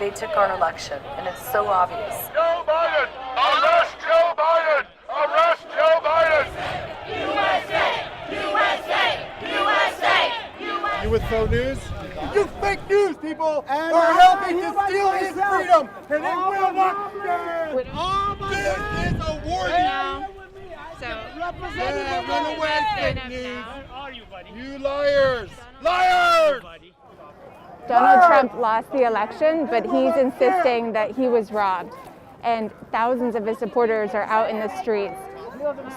They took our election, and it's so obvious. Joe Biden! Arrest Joe Biden! Arrest Joe Biden! USA! USA! USA! USA! You with faux news? You fake news, people, are helping to steal his freedom, and it will not stand. With all my This is a warning. Run away, fake news. You liars! Liars! Donald Trump lost the election, but he's insisting that he was robbed. And thousands of his supporters are out in the streets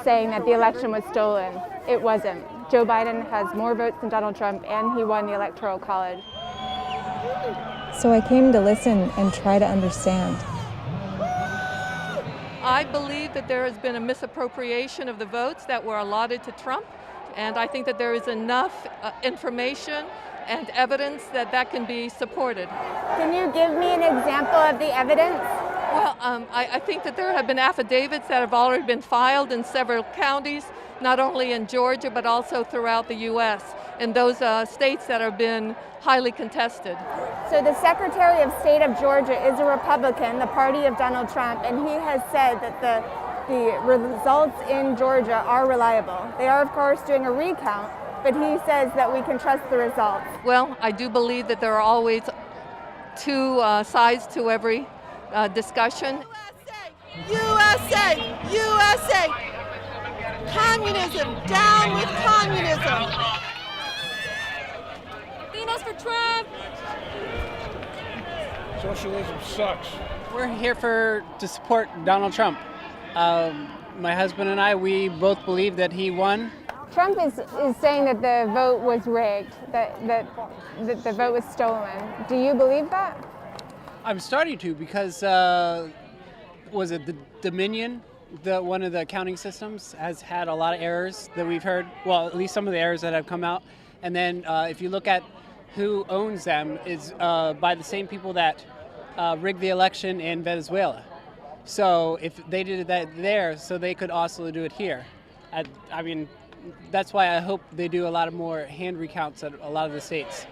saying that the election was stolen. It wasn't. Joe Biden has more votes than Donald Trump, and he won the Electoral College. So I came to listen and try to understand. I believe that there has been a misappropriation of the votes that were allotted to Trump, and I think that there is enough information and evidence that that can be supported. Can you give me an example of the evidence? Well, I think that there have been affidavits that have already been filed in several counties, not only in Georgia, but also throughout the U.S., in those states that have been highly contested. So the Secretary of State of Georgia is a Republican, the party of Donald Trump, and he has said that the results in Georgia are reliable. They are, of course, doing a recount, but he says that we can trust the results. Well, I do believe that there are always two sides to every discussion. USA! USA! Communism! Down with communism! Latinos for Trump! Socialism sucks. We're here to support Donald Trump. My husband and I, we both believe that he won. Trump is saying that the vote was rigged, that the vote was stolen. Do you believe that? I'm starting to because, was it the Dominion, one of the accounting systems, has had a lot of errors that we've heard. Well, at least some of the errors that have come out. And then if you look at who owns them, is by the same people that rigged the election in Venezuela. So if they did that there, so they could also do it here. I mean, that's why I hope they do a lot of more hand recounts at a lot of the states.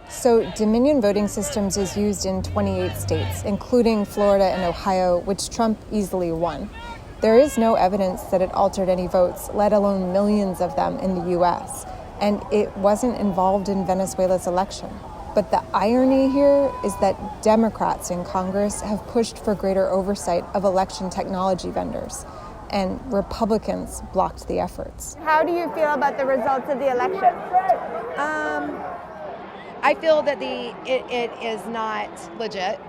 So Dominion voting systems is used in 28 states, including Florida and Ohio, which Trump easily won. There is no evidence that it altered any votes, let alone millions of them in the U.S., and it wasn't involved in Venezuela's election. But the irony here is that Democrats in Congress have pushed for greater oversight of election technology vendors, and Republicans blocked the efforts. How do you feel about the results of the election? I feel that it is not legit.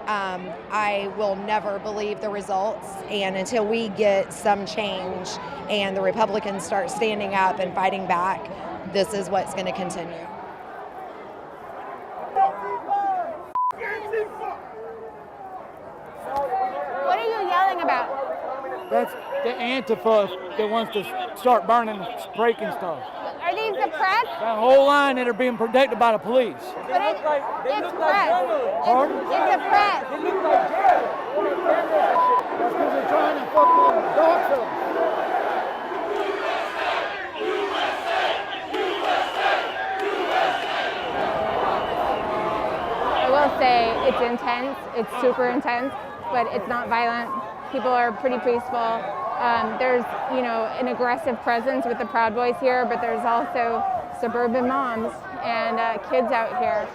I will never believe the results, and until we get some change and the Republicans start standing up and fighting back, this is what's going to continue. What are you yelling about? That's the antifa that wants to start burning, breaking stuff. Are these the press? That whole line that are being protected by the police. But it's press. Pardon? It's the press. They look like jail. That's because they're trying to fuck with dog shows. I will say it's intense. It's super intense, but it's not violent. People are pretty peaceful. There's, an aggressive presence with the Proud Boys here, but there's also suburban moms and kids out here.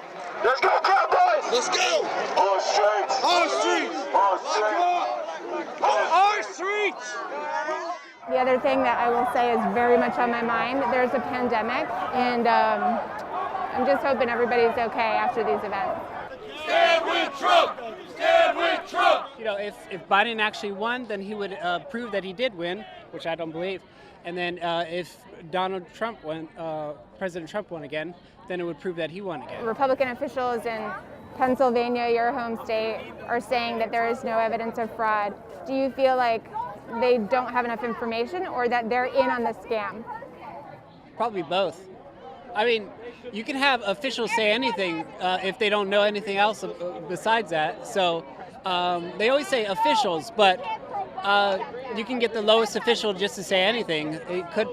Let's go, Proud Boys! Let's go! Our streets! Our streets! Our streets! Our streets! The other thing that I will say is very much on my mind, there's a pandemic, and I'm just hoping everybody's okay after these events. Stand with Trump! Stand with Trump! If Biden actually won, then he would prove that he did win, which I don't believe. And then if Donald Trump won, President Trump won again, then it would prove that he won again. Republican officials in Pennsylvania, your home state, are saying that there is no evidence of fraud. Do you feel like they don't have enough information, or that they're in on the scam? Probably both. I mean, you can have officials say anything if they don't know anything else besides that. So they always say officials, but you can get the lowest official just to say anything. It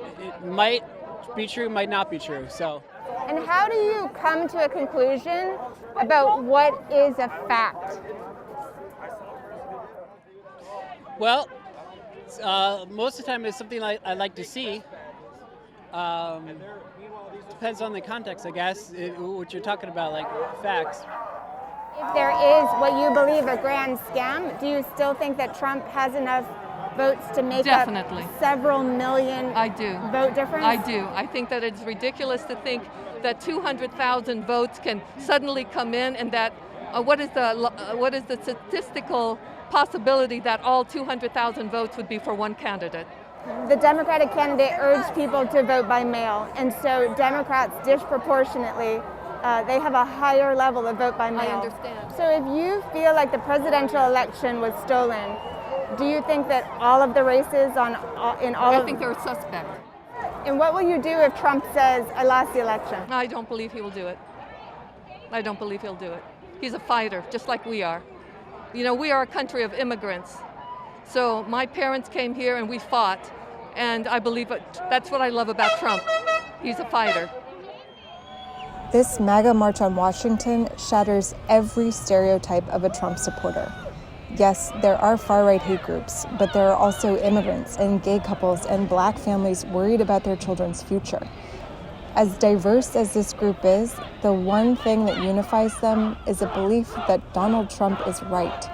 might be true, might not be true. So And how do you come to a conclusion about what is a fact? Well, most of the time it's something I like to see. Depends on the context, I guess, what you're talking about, like facts. If there is what you believe a grand scam, do you still think that Trump has enough votes to make Definitely. up several million vote difference? I do. I think that it's ridiculous to think that 200,000 votes can suddenly come in, and that what is the statistical possibility that all 200,000 votes would be for one candidate? The Democratic candidate urged people to vote by mail, and so Democrats disproportionately, they have a higher level of vote by mail. I understand. So if you feel like the presidential election was stolen, do you think that all of the races I think they're suspect. And what will you do if Trump says, I lost the election? I don't believe he will do it. I don't believe he'll do it. He's a fighter, just like we are. You know, we are a country of immigrants. So my parents came here and we fought, and I believe that's what I love about Trump. He's a fighter. This MAGA March on Washington shatters every stereotype of a Trump supporter. Yes, there are far-right hate groups, but there are also immigrants and gay couples and black families worried about their children's future. As diverse as this group is, the one thing that unifies them is a belief that Donald Trump is right,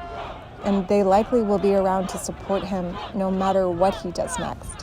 and they likely will be around to support him no matter what he does next.